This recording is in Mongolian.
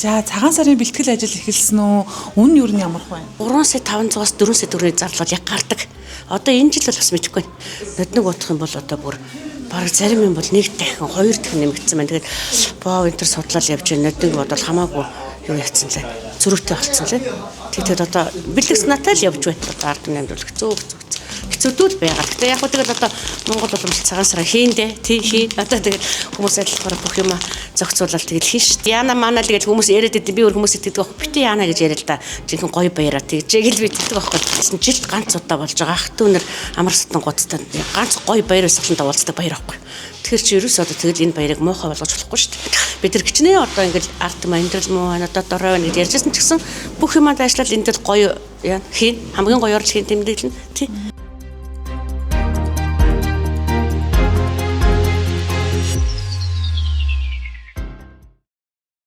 За цагаан сарын бэлтгэл ажил эхэлсэн үү? Үн нь юу нь ямар вэ? 3 сая 500-аас 4 сая төгрөгийн зардал яг гардаг. Одоо энэ жил бол бас мэдэхгүй. Нодног бодох юм бол одоо бүр бараг зарим юм бол 1 дахин 2 дахин нэмэгдсэн байна. Тэгээд боо энэ төр судлал явж байна. Нодног бодвол хамаагүй юу яцсан лээ. Зөрүүтэй болцсон лээ. Тэгээд одоо бэлтгэл санаатай л явж байна. Одоо ард түмэн амжуулах хэцүүдүүд байгаа. Гэтэ яг хөө тэгэл одоо Монгол уламжлалт цагаан сараа хийн. Одоо тэгэл хүмүүс адилхаараа бүх юм зохицуулаад тэгэл хийн шүү дээ. Яна мана л тэгэл хүмүүс яриад идэв. Би өөр хүмүүсэд тэгдэг байх. Битээ яна гэж яриа л да. Жинхэнэ гоё баяраа тэгжээг л би тэгдэг байхгүй. Жилд ганц удаа болж байгаа. Ах түүнэр амар сатан гоцтой ганц гоё баяр өсөлтөнд уулздаг баяр байхгүй. Тэгэхээр чи ерөөсөө одоо тэгэл энэ баярыг муухай болгож болохгүй шүү дээ. Бид нар гिचнээ одоо ингээл арт мандрал муу одоо дорой байна гэж ярьжсэн ч гэсэн бүх юмаа даашлал энэ дэл гоё хийн хамгийн гоёор л хийн тэмдэглэн тий.